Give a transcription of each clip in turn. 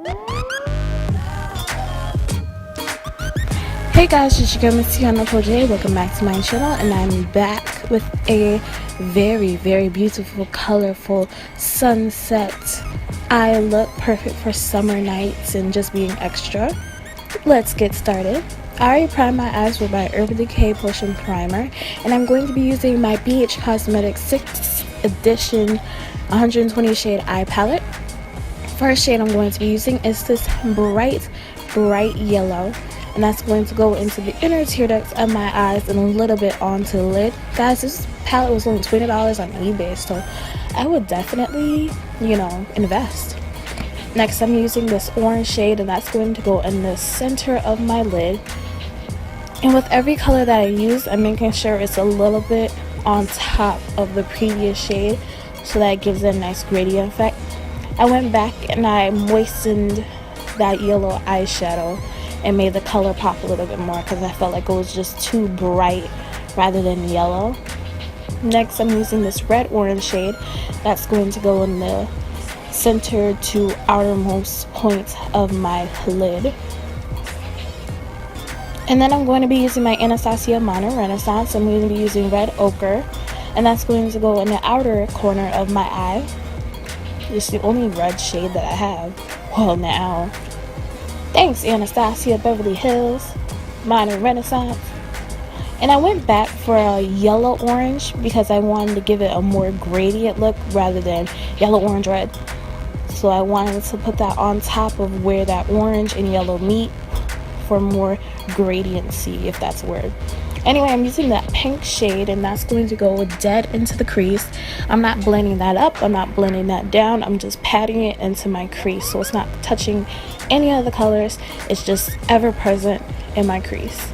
Hey guys, it's your girl Miss Tiana. Welcome back to my channel, and I'm back with a very beautiful, colorful sunset eye look, perfect for summer nights and just being extra. Let's get started. I already primed my eyes with my Urban Decay Potion Primer, and I'm going to be using my BH Cosmetics 6th edition 120 shade eye palette. First shade I'm going to be using is this bright yellow, and that's going to go into the inner tear ducts of my eyes and a little bit onto the lid. Guys, this palette was only $20 on eBay, so I would definitely, invest. Next, I'm using this orange shade, and that's going to go in the center of my lid. And with every color that I use, I'm making sure it's a little bit on top of the previous shade so that it gives it a nice gradient effect. I went back and I moistened that yellow eyeshadow and made the color pop a little bit more because I felt like it was just too bright rather than yellow. Next, I'm using this red orange shade that's going to go in the center to outermost point of my lid. And then I'm going to be using my Anastasia Mono Renaissance. I'm going to be using red ochre, and that's going to go in the outer corner of my eye. It's the only red shade that I have. Well, now. Thanks, Anastasia Beverly Hills Mono Renaissance. And I went back for a yellow orange because I wanted to give it a more gradient look rather than yellow orange red. So I wanted to put that on top of where that orange and yellow meet for more gradiency, if that's a word. Anyway, I'm using that pink shade, and that's going to go dead into the crease. I'm not blending that up, I'm not blending that down, I'm just patting it into my crease so it's not touching any of the colors, it's just ever present in my crease.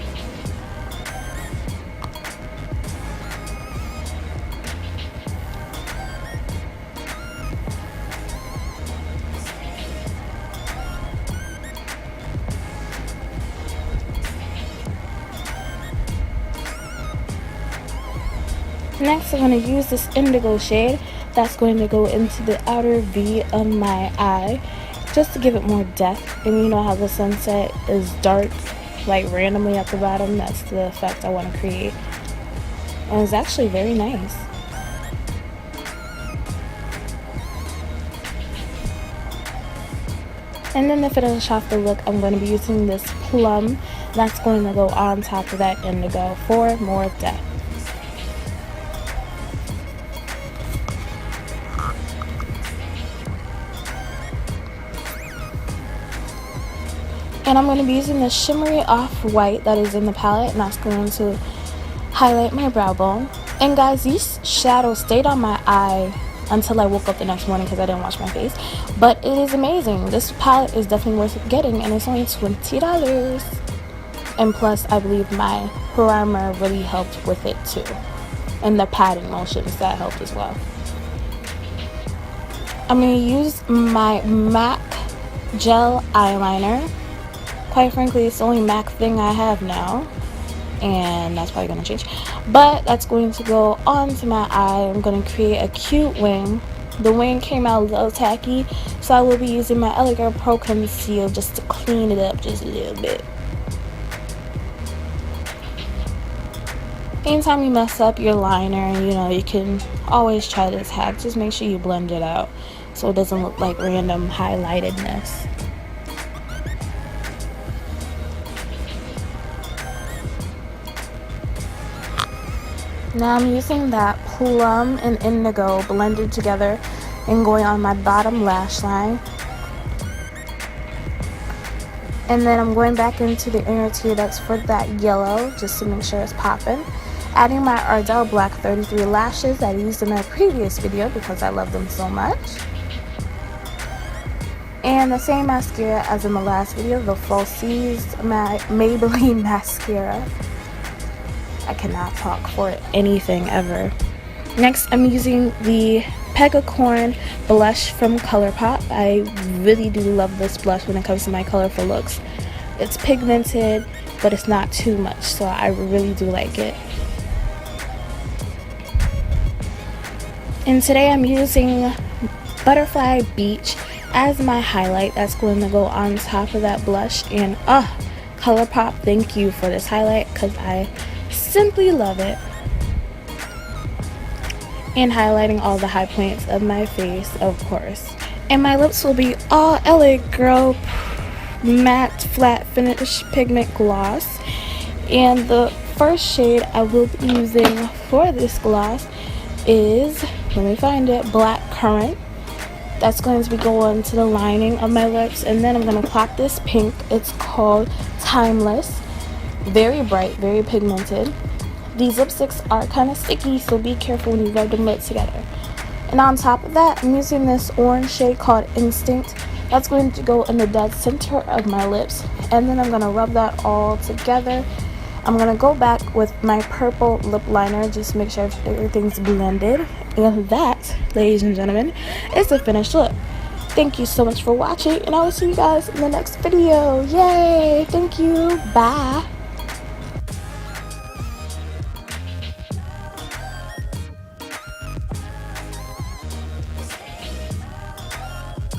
Next, I'm going to use this indigo shade that's going to go into the outer V of my eye just to give it more depth. And you know how the sunset is dark, like randomly at the bottom? That's the effect I want to create. And it's actually very nice. And then to finish off the look, I'm going to be using this plum that's going to go on top of that indigo for more depth. And I'm going to be using the shimmery off-white that is in the palette, and that's going to highlight my brow bone. And guys, these shadows stayed on my eye until I woke up the next morning because I didn't wash my face. But it is amazing. This palette is definitely worth getting, and it's only $20. And plus, I believe my primer really helped with it too. And the patting motions, that helped as well. I'm going to use my MAC gel eyeliner. Quite frankly, it's the only MAC thing I have now, and that's probably going to change. But that's going to go onto my eye. I'm going to create a cute wing. The wing came out a little tacky, so I will be using my Elegant Pro Conceal just to clean it up just a little bit. Anytime you mess up your liner, you can always try this hack. Just make sure you blend it out so it doesn't look like random highlightedness. Now I'm using that plum and indigo blended together and going on my bottom lash line. And then I'm going back into the inner tear ducts for that yellow just to make sure it's popping. Adding my Ardell Black 33 lashes that I used in my previous video because I love them so much. And the same mascara as in the last video, the Falsies Maybelline mascara. I cannot talk for anything ever. Next, I'm using the Pegacorn blush from ColourPop. I really do love this blush when it comes to my colorful looks. It's pigmented, but it's not too much, so I really do like it. And today I'm using Butterfly Beach as my highlight. That's going to go on top of that blush. And ColourPop, thank you for this highlight because I simply love it. And highlighting all the high points of my face, of course. And my lips will be all LA Girl matte flat finish pigment gloss. And the first shade I will be using for this gloss is, let me find it, Black Currant. That's going to be going to the lining of my lips. And then I'm going to plot this pink. It's called Timeless. Very bright, very pigmented. These lipsticks are kind of sticky, so be careful when you rub them together. And on top of that, I'm using this orange shade called Instinct. That's going to go in the dead center of my lips. And then I'm going to rub that all together. I'm going to go back with my purple lip liner, just make sure everything's blended. And that, ladies and gentlemen, is the finished look. Thank you so much for watching, and I will see you guys in the next video. Yay! Thank you. Bye.